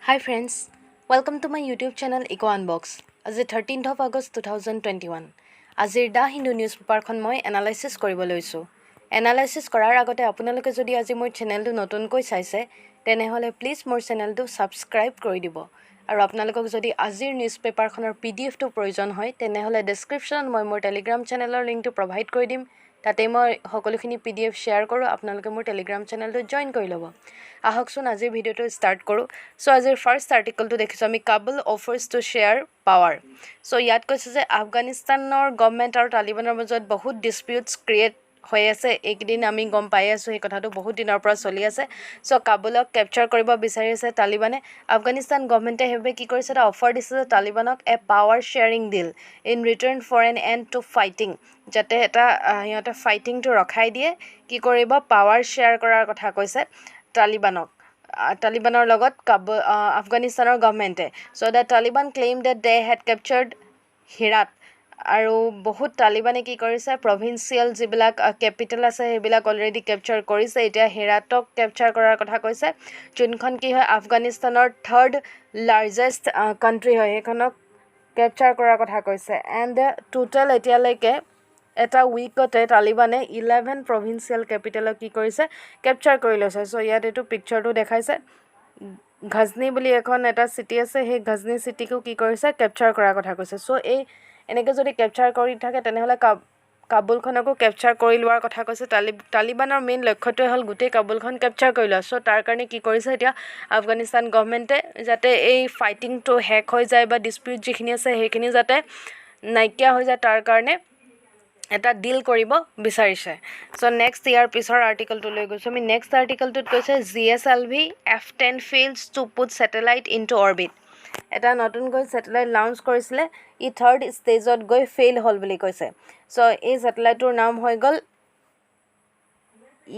Hi friends, welcome to my YouTube channel Eco Unbox. আজি 13th of August 2021. আজিৰ দা Hindu news পেপাৰখন মই analysis কৰিব লৈছোঁ। এনালাইচিছ কৰাৰ আগতে আপোনালোকে যদি আজি মোৰ চেনেলটো নতুনকৈ চাইছে তেনেহ'লে প্লিজ মোৰ চেনেলটো ছাবস্ক্ৰাইব কৰি দিব। আৰু আপোনালোকক যদি আজিৰ নিউজ পেপাৰখনৰ PDFটো প্ৰয়োজন হয় তেনেহ'লে ডেছক্ৰিপশ্যনত মই মোৰ টেলিগ্ৰাম চেনেলৰ লিংকটো প্ৰভাইড কৰি দিম। তাতে মই সকলোখিনি PDF শ্বেয়াৰ কৰোঁ, আপোনালোকে মোৰ টেলিগ্ৰাম চেনেলটো জইন কৰি ল'ব। আহকচোন আজিৰ ভিডিঅ'টো ষ্টাৰ্ট কৰোঁ। চ' আজিৰ ফাৰ্ষ্ট আৰ্টিকলটো দেখিছোঁ আমি Kabul offers to share power. So' ইয়াত কৈছে যে আফগানিস্তানৰ গভৰ্ণমেণ্ট আৰু তালিবানৰ মাজত বহুত ডিছপিউটছ ক্ৰিয়েট হৈ আছে। এইকেইদিন আমি গম পাই আছোঁ, সেই কথাটো বহুত দিনৰ পৰা চলি আছে। চ' কাবুলক কেপচাৰ কৰিব বিচাৰি আছে তালিবানে। আফগানিস্তান গভৰ্ণমেণ্টে সেইবাবে কি কৰিছে, এটা অফাৰ দিছে যে তালিবানক power sharing deal in return for an end to fighting, যাতে এটা সিহঁতে ফাইটিংটো ৰখাই দিয়ে, কি কৰিব পাৱাৰ শ্বেয়াৰ কৰাৰ কথা কৈছে তালিবানৰ লগত আফগানিস্তানৰ গভৰ্ণমেণ্টে। So' the Taliban claim that they had captured Herat. আৰু বহুত তালিবানে কি কৰিছে, প্ৰভিন্সিয়েল যিবিলাক কেপিটেল আছে সেইবিলাক অলৰেডি কেপচাৰ কৰিছে। এতিয়া হিৰাটক কেপচাৰ কৰাৰ কথা কৈছে, যোনখন কি হয় আফগানিস্তানৰ থাৰ্ড লাৰ্জেষ্ট কাণ্ট্ৰি হয়, সেইখনক কেপচাৰ কৰাৰ কথা কৈছে। এণ্ড টোটেল এতিয়ালৈকে এটা উইকতে তালিবানে 11 প্ৰভিন্সিয়েল কেপিটেলক কি কৰিছে, কেপচাৰ কৰি লৈছে। চ' ইয়াত এইটো পিকচাৰটো দেখাইছে, ঘাজনি বুলি এটা চিটি আছে, সেই ঘাজনি চিটিকো কি কৰিছে, কেপচাৰ কৰাৰ কথা কৈছে। চ' এনেকৈ যদি কেপচাৰ কৰি থাকে তেনেহ'লে কাবুলখনকো কেপচাৰ কৰি লোৱাৰ কথা কৈছে। তালিবানৰ মেইন লক্ষ্যটোৱে হ'ল গোটেই কাবুলখন কেপচাৰ কৰি লোৱা। চ' তাৰ কাৰণে কি কৰিছে এতিয়া আফগানিস্তান গভৰ্ণমেণ্টে, যাতে এই ফাইটিংটো শেষ হৈ যায় বা ডিছপিউট যিখিনি আছে সেইখিনি যাতে নাইকিয়া হৈ যায়, তাৰ কাৰণে এটা ডিল কৰিব বিচাৰিছে। চ' নেক্সট ইয়াৰ পিছৰ আৰ্টিকলটো লৈ গৈছোঁ আমি। নেক্সট আৰ্টিকলটোত কৈছে GSLV F-10 fails to put satellite into orbit. এটা নতুনকৈ ছেটেলাইট লঞ্চ কৰিছিলে, ই থাৰ্ড ষ্টেজত গৈ ফেইল হ'ল বুলি কৈছে। চ' এই ছেটেলাইটটোৰ নাম হৈ গ'ল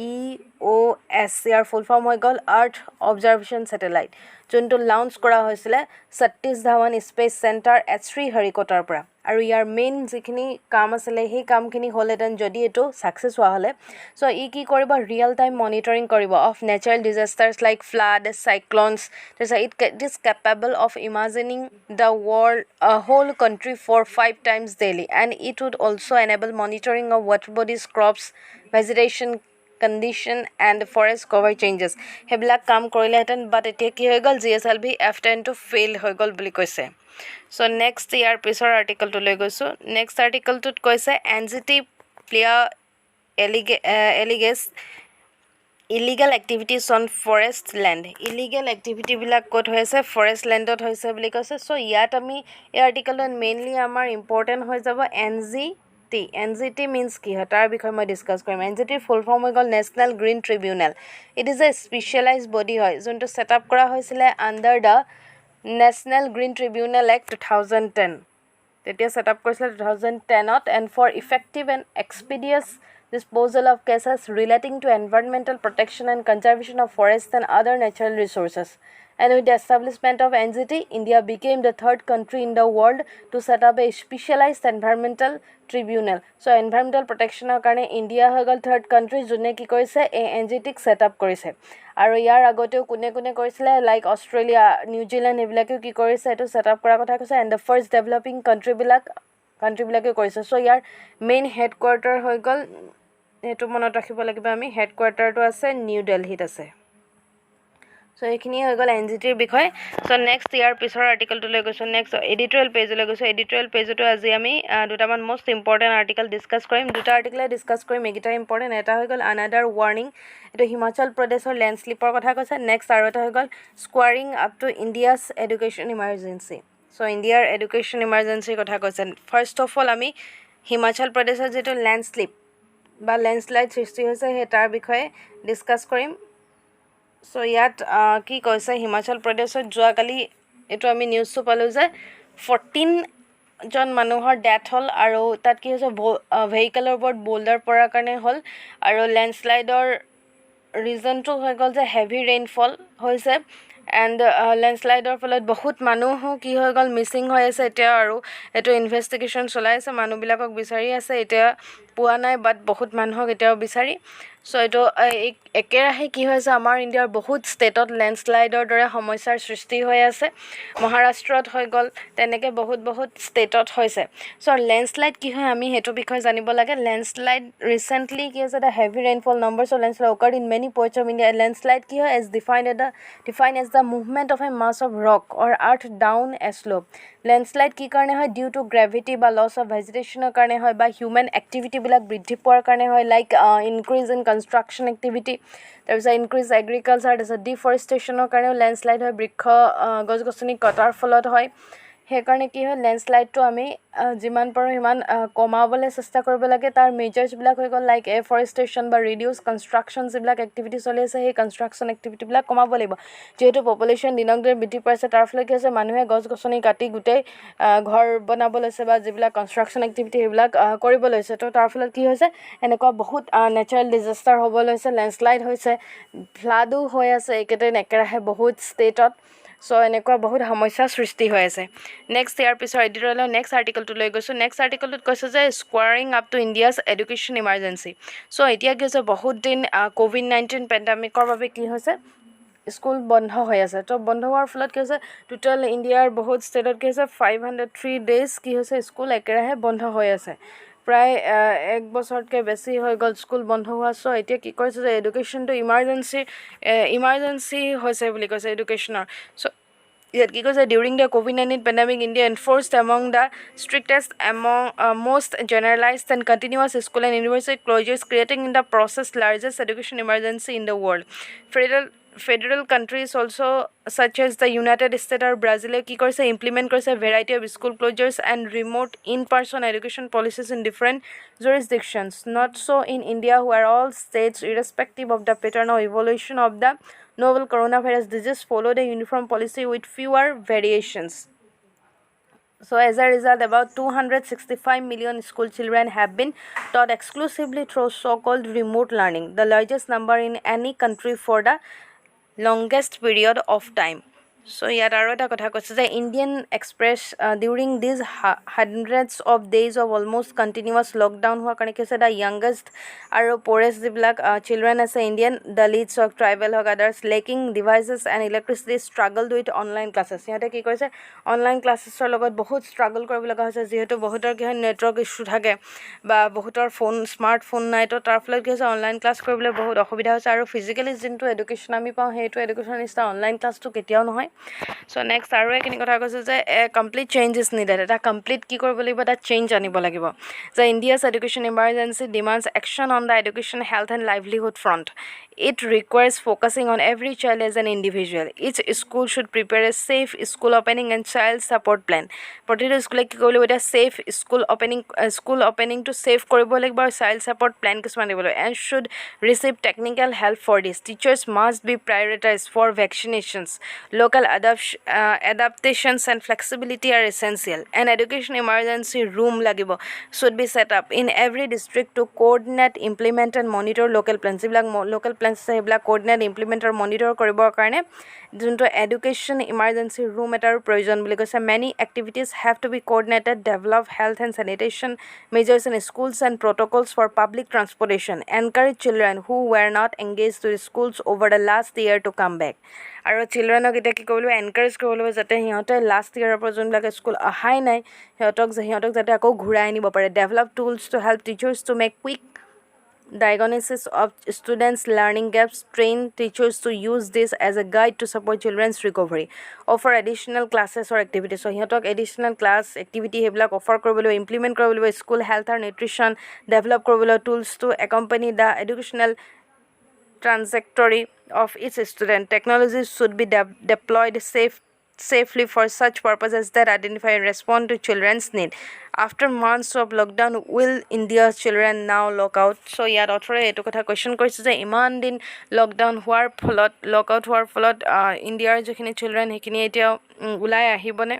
EOS, ইয়াৰ ফুল ফৰ্ম হৈ গ'ল আৰ্থ অবজাৰ্ভেশ্যন ছেটেলাইট, যোনটো লঞ্চ কৰা হৈছিলে সতীশ ধাৱান স্পেচ চেণ্টাৰ শ্ৰীহৰিকোটাৰ পৰা। আৰু ইয়াৰ মেইন যিখিনি কাম আছিলে সেই কামখিনি হ'লহেঁতেন যদি এইটো ছাকচেছ হোৱা হ'লে। চ' ই কি কৰিব, ৰিয়েল টাইম মনিটৰিং কৰিব of natural disasters like flood, cyclones. তাৰপিছত it is capable of imagining the whole country for 5 times daily, and it would also' enable monitoring of water bodies, crops, vegetation condition and forest cover changes. সেইবিলাক কাম কৰিলেহেঁতেন, বাট এতিয়া কি হৈ গ'ল, GSLV F-10 fail হৈ গ'ল বুলি কৈছে। চ' নেক্সট ইয়াৰ পিছৰ আৰ্টিকলটো লৈ গৈছোঁ। নেক্সট আৰ্টিকলটোত কৈছে NGT plea alleges illegal activities on forest land. Illegal এক্টিভিটিবিলাক ক'ত হৈ আছে, ফৰেষ্ট লেণ্ডত হৈছে বুলি কৈছে। চ' ইয়াত আমি এই আৰ্টিকলটোত মেইনলি আমাৰ ইম্পৰ্টেণ্ট হৈ যাব NGT। NGT মিনছ কি হয় তাৰ বিষয়ে মই ডিছকাছ কৰিম। NGTৰ ফুল ফৰ্ম হৈ গ'ল National Green Tribunal. It is a specialise body হয়, যোনটো ছেট আপ কৰা হৈছিলে under the National Green Tribunal Act 2010। তেতিয়া ছেট আপ কৰিছিলে 2010ত, and for effective and expeditious disposal of cases relating to environmental protection and conservation of forests and other natural resources. And with the establishment of NGT, India became the third country in the world to set up a specialized environmental tribunal. So environmental protection কাৰণে India হৈ গ'ল third country যোনে কি কৰিছে, এই NGTক set up কৰিছে। আৰু ইয়াৰ আগতেও কোনে কৰিছিলে, লাইক অষ্ট্ৰেলিয়া, নিউজিলেণ্ড, এইবিলাকেও কি কৰিছে, এইটো ছেট আপ কৰাৰ কথা কৈছে। এণ্ড দ্য ফাৰ্ষ্ট ডেভেলপিং কাণ্ট্ৰিবিলাকে কৰিছে। চ' ইয়াৰ মেইন হেডকোৱাৰ্টাৰ হৈ গ'ল, সেইটো মনত ৰাখিব লাগিব আমি, হেডকোৱাৰ্টাৰটো আছে নিউ দিল্লীত আছে। চ' এইখিনিয়ে হৈ গ'ল NGTৰ বিষয়ে। চ' নেক্সট ইয়াৰ পিছৰ আৰ্টিকলটো লৈ গৈছোঁ। নেক্সট এডিটৰিয়েল পেজলৈ গৈছোঁ। এডিটৰিয়েল পেজতো আজি আমি দুটামান মষ্ট ইম্পৰ্টেণ্ট আৰ্টিকল ডিছকাছ কৰিম। দুটা আৰ্টিকলে ডিছকাছ কৰিম, এইকেইটা ইম্পৰ্টেণ্ট। এটা হৈ গ'ল আনাডাৰ ৱাৰ্ণিং, এইটো হিমাচল প্ৰদেশৰ লেণ্ডশ্লিপৰ কথা কৈছে। নেক্সট আৰু এটা হৈ গ'ল squaring up to India's education emergency. So' ইণ্ডিয়াৰ এডুকেশ্যন ইমাৰ্জেঞ্চিৰ কথা কৈছে। ফাৰ্ষ্ট অফ অল আমি হিমাচল প্ৰদেশৰ যিটো লেণ্ডশ্লিপ বা লেণ্ডশ্লাইড সৃষ্টি হৈছে সেই তাৰ বিষয়ে ডিছকাছ কৰিম। চ' ইয়াত কি কৈছে, হিমাচল প্ৰদেশত যোৱাকালি এইটো আমি নিউজটো পালোঁ যে 14জন মানুহৰ ডেথ হ'ল। আৰু তাত কি হৈছে, ভেহিকেলৰ ওপৰত ব'ল্ডাৰ পৰাৰ কাৰণে হ'ল। আৰু লেণ্ডশ্লাইডৰ ৰিজনটো হৈ গ'ল যে হেভি ৰেইনফল হৈছে। এণ্ড লেণ্ডশ্লাইডৰ ফলত বহুত মানুহো কি হৈ গ'ল, মিচিং হৈ আছে এতিয়া। আৰু এইটো ইনভেষ্টিগেশ্যন চলাই আছে, মানুহবিলাকক বিচাৰি আছে এতিয়া। পোৱা নাই বাট বহুত মানুহক এতিয়াও বিচাৰি চ' এইটো একেৰাহে কি হৈছে আমাৰ ইণ্ডিয়াৰ বহুত ষ্টেটত লেণ্ডশ্লাইডৰ দৰে সমস্যাৰ সৃষ্টি হৈ আছে মহাৰাষ্ট্ৰত হৈ গ'ল তেনেকৈ বহুত ষ্টেটত হৈছে চ' লেণ্ডশ্লাইড কি হয় আমি সেইটো বিষয়ে জানিব লাগে লেণ্ডশ্লাইড ৰিচেণ্টলি কি হৈছে the heavy rainfall numbers of landslide occurred in many points of India landslide কি হয় define as the movement of a mass of rock or earth down a slope landslide কি কাৰণে হয় ডিউ টু গ্ৰেভিটি বা loss of ভেজিটেশ্যনৰ কাৰণে হয় বা হিউমেন এক্টিভিটিবিলাক বৃদ্ধি পোৱাৰ কাৰণে হয় like increase in construction activity তাৰপিছত ইনক্ৰিজ এগ্ৰিকালচাৰ তাৰপিছত ডিফৰেষ্টেশ্যনৰ কাৰণেও লেণ্ডশ্লাইড হয় গছ গছনি কটাৰ ফলত হয় সেইকাৰণে কি হয় লেণ্ডশ্লাইডটো আমি যিমান পাৰোঁ সিমান কমাবলৈ চেষ্টা কৰিব লাগে তাৰ মেজাৰ্ছবিলাক হৈ গ'ল লাইক এফৰেষ্টেশ্যন বা ৰিডিউচ কনষ্ট্ৰাকশ্যন যিবিলাক এক্টিভিটি চলি আছে সেই কনষ্ট্ৰাকশ্যন এক্টিভিটিবিলাক কমাব লাগিব যিহেতু পপুলেশ্যন দিনক দিনে বৃদ্ধি পাইছে তাৰ ফলত কি হৈছে মানুহে গছ গছনি কাটি গোটেই ঘৰ বনাব লৈছে বা যিবিলাক কনষ্ট্ৰাকশ্যন এক্টিভিটি সেইবিলাক কৰিব লৈছে তো তাৰ ফলত কি হৈছে এনেকুৱা বহুত নেচাৰেল ডিজাষ্টাৰ হ'ব লৈছে লেণ্ডশ্লাইড হৈছে ফ্লাডো হৈ আছে এইকেইদিন একেৰাহে বহুত ষ্টেটত চ' এনেকুৱা বহুত সমস্যাৰ সৃষ্টি হৈ আছে নেক্সট ইয়াৰ পিছৰ এডিটৰিয়েলৰ নেক্সট আৰ্টিকলটো লৈ গৈছোঁ নেক্সট আৰ্টিকলটোত কৈছে যে squaring up to India's education emergency so' এতিয়া কি হৈছে বহুত দিন COVID-19 পেণ্ডামিকৰ বাবে কি হৈছে স্কুল বন্ধ হৈ আছে তো বন্ধ হোৱাৰ ফলত কি হৈছে টোটেল ইণ্ডিয়াৰ বহুত ষ্টেটত কি হৈছে 503 ডেইজ কি হৈছে স্কুল একেৰাহে বন্ধ হৈ আছে প্ৰায় এক বছৰতকৈ বেছি হৈ গ'ল স্কুল বন্ধ হোৱা চ' এতিয়া কি কৰিছে যে এডুকেশ্যনটো ইমাৰ্জেঞ্চি হৈছে বুলি কৈছে এডুকেশ্যনৰ চ' ইয়াত কি কৈছে during the COVID-19 pandemic India enforced among the strictest most generalized and continuous school and university closures creating in the process largest education emergency in the world federal countries also such as the United States or Brazil কি কৰিছে implement কৰিছে variety of school closures and remote in-person education policies in different jurisdictions not so in India where all states irrespective of the pattern or evolution of the novel coronavirus disease follow the uniform policy with fewer variations so as a result about 265 million school children have been taught exclusively through so-called remote learning the largest number in any country for the longest period of time so ইয়াত আৰু এটা কথা কৈছে যে Indian Express during these hundreds of days of almost continuous lockdown হোৱাৰ কাৰণে কি হৈছে দ্য য়াংগেষ্ট আৰু প'ৰেষ্ট যিবিলাক চিলড্ৰেন আছে ইণ্ডিয়ান দলিটছ হওক ট্ৰাইবেল হওক others lacking devices and electricity struggled with online classes সিহঁতে কি কৰিছে অনলাইন ক্লাছেছৰ লগত বহুত ষ্ট্ৰাগল কৰিব লগা হৈছে যিহেতু বহুতৰ কি হয় নেটৱৰ্ক ইছ্যু থাকে বা বহুতৰ স্মাৰ্টফোন নাই তো তাৰ ফলত কি হৈছে অনলাইন ক্লাছ কৰিবলৈ বহুত অসুবিধা হৈছে আৰু ফিজিকেলি যোনটো এডুকেশ্যন আমি পাওঁ সেইটো এডুকেশ্যন নিচিনা অনলাইন ক্লাছটো কেতিয়াও নহয় চ' নেক্সট আৰু এইখিনি কথা কৈছে যে কমপ্লিট চেঞ্জ ইজ নিডেড এটা কমপ্লিট কি কৰিব লাগিব এটা চেঞ্জ আনিব লাগিব যে India's education emergency demands action on the education health and livelihood front It requires focusing on every child as an individual. Each school should prepare a safe school opening and child support plan. প্ৰতিটো স্কুলে কি কৰিব লাগিব এতিয়া safe school অপেনিংটো safe কৰিব লাগিব আৰু child support plan কিছুমান দিব লাগিব and should receive technical help for this teachers must be prioritise for vaccinations local adaptations and flexibility are essential. An education emergency room লাগিব should be set up in every district to coordinate, implement and monitor local plans. যিবিলাক local plans আছে সেইবিলাক coordinate, implement আৰু monitor কৰিবৰ কাৰণে যোনটো education emergency room এটাৰ প্ৰয়োজন বুলি কৈছে many activities have to be coordinated, develop health and sanitation measures in schools and protocols for public transportation, encourage children who were not engaged to schools over the last year to come back. আৰু চিলড্ৰেনক এতিয়া কি কৰিব লাগিব encourage কৰিব লাগিব যাতে সিহঁতে last ইয়াৰৰ পৰা যোনবিলাকে স্কুল অহাই নাই সিহঁতক যাতে আকৌ ঘূৰাই আনিব পাৰে develop tools to help teachers to make quick diagnosis of students' learning gaps, train teachers to use this as a guide to support children's recovery, offer additional classes or activities. So, সিহঁতক additional class activity সেইবিলাক offer কৰিব লাগিব, implement কৰিব লাগিব, school health and nutrition develop কৰিব লাগিব, tools to accompany the educational trajectory of each student. Technologies should be deployed safely for such purposes that identify and respond to children's need. After months of lockdown, will India's children now lock out? So, ইয়াত অথৰে এইটো কথা question কৰিছে যে ইমান দিন lockdown lockout হোৱাৰ ফলত ইণ্ডিয়াৰ যিখিনি চিলড্ৰেন সেইখিনি এতিয়া ওলাই আহিবনে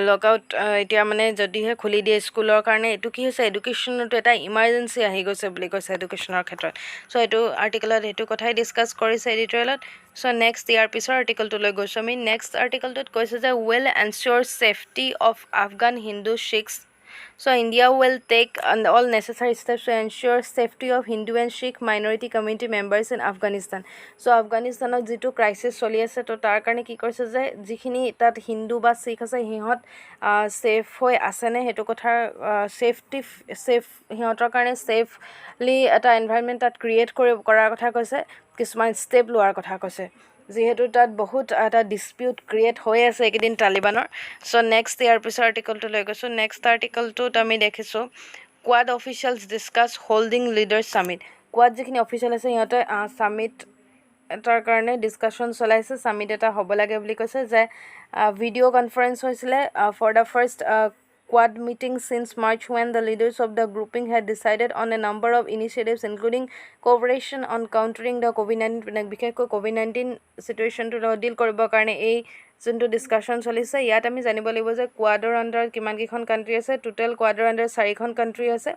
লকআউট এতিয়া মানে যদিহে খুলি দিয়ে স্কুলৰ কাৰণে এইটো কি হৈছে এডুকেশ্যনতো এটা ইমাৰ্জেঞ্চি আহি গৈছে বুলি কৈছে এডুকেশ্যনৰ ক্ষেত্ৰত চ' এইটো আৰ্টিকেলত সেইটো কথাই ডিছকাছ কৰিছে এডিটৰিয়েলত চ' নেক্সট ইয়াৰ পিছৰ আৰ্টিকেলটো লৈ গৈছোঁ আমি নেক্সট আৰ্টিকেলটোত কৈছে যে will ensure safety of Afghan Hindu Sikhs So India will take all necessary steps to ensure safety of Hindu and Sikh minority community members in Afghanistan. So Afghanistanত যেটো ক্রাইসিস চলি আছে তো তাৰ কাৰণে কি কৰিছে যে যিখিনি তাত হিন্দু বা শিখ আছে সিহঁত সেফ হৈ আছে নে হেতু কথাৰ সেফ সিহঁতৰ কাৰণে সেফলি এটা এনভাইৰনমেন্ট তাত ক্ৰিয়েট কৰাৰ কথা কৈছে কিছুমান ষ্টেপ লোৱাৰ কথা কৈছে যেহেতু তাত বহুত এটা ডিসপিউট ক্ৰিয়েট হৈ আছে একদিন তালিবানৰ সো নেক্সট ইয়াৰ পিছৰ আৰ্টিকলটো লৈ গৈছো নেক্সট আৰ্টিকলটোত আমি দেখিছো Quad officials discuss holding leaders summit Quad যিখিনি অফিচিয়েল আছে সিহঁতে সামিট এটাৰ কাৰণে ডিসকাশন চলাইছে সামিট এটা হ'ব লাগে বুলি কৈছে যে ভিডিও কনফাৰেন্স হৈছিলে for the first Quad meeting since March when the leaders of the grouping had decided on a number of initiatives including cooperation on countering the COVID-19 বিশেষকৈ COVID-19 situation to deal কৰিবৰ কাৰণে এই যোনটো discussion চলিছে ইয়াত আমি জানিব লাগিব যে কোৱাডৰ আন্ডাৰত কিমান কিখন কান্ট্ৰি আছে টোটাল কোৱাডৰ আন্ডাৰ 4খন কান্ট্ৰি আছে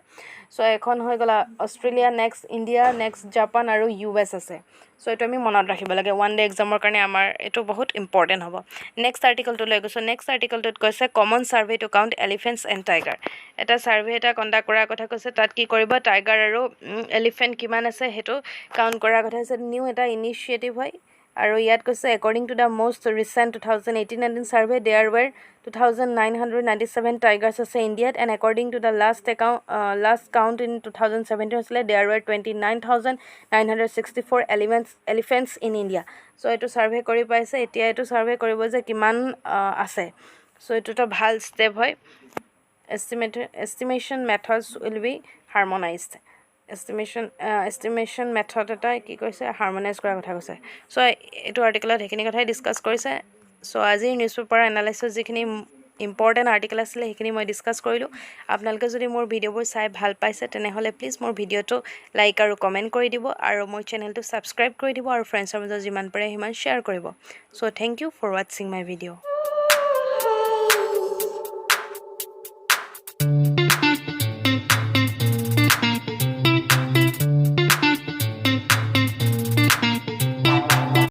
সো এখন হৈ গলা Australia next India next Japan আৰু ইউএছ আছে সো এটো আমি মনত ৰাখিব লাগে ওয়ান ডে এক্সামৰ কাৰণে আমাৰ এটো বহুত ইম্পৰ্টেন্ট হ'ব নেক্সট আৰ্টিকলটো লৈ গৈছো নেক্সট আৰ্টিকলটোত কৈছে common survey to count elephants and tiger এটা সাৰ্ভে এটা কণ্ডাক্ট কৰাৰ কথা কৈছে তাত কি কৰিব টাইগাৰ আৰু এলিফেন্ট কিমান আছে হেতু কাউন্ট কৰাৰ কথা আছে নিউ এটা ইনিশিয়েটিভ হয় আৰু ইয়াত কৈছে according to the most recent 2018-19 survey there were 2997 tigers আছে ইন্ডিয়াত and according to the last count in 2017 হৈছিলে there were 29964 elephants in India so এটো সাৰ্ভে কৰি পাইছে এতিয়া এটো সাৰ্ভে কৰিব যে কিমান আছে so এটো এটা ভাল স্টেপ হয় estimation methods will be harmonized estimation method এটা কি কৈছে হাৰমনাইজ কৰাৰ কথা কৈছে সো এটো আৰ্টিকলত হেখিনি কথাই ডিসকাস কৰিছে সো আজি নিউজ পেপাৰ এনালাইসিস যিখিনি ইম্পৰ্টেন্ট আৰ্টিকল আছিল হেখিনি মই ডিসকাস কৰিলো আপোনালোকে যদি মোৰ ভিডিওবোৰ চাই ভাল পাইছে তেনেহলে প্লিজ মোৰ ভিডিওটো লাইক আৰু কমেন্ট কৰি দিব আৰু মোৰ চেনেলটো সাবস্ক্ৰাইব কৰি দিব আৰু ফ্ৰেণ্ডছৰ মাজত যিমান পাৰে সিমান শেয়াৰ কৰিব so thank you for watching my video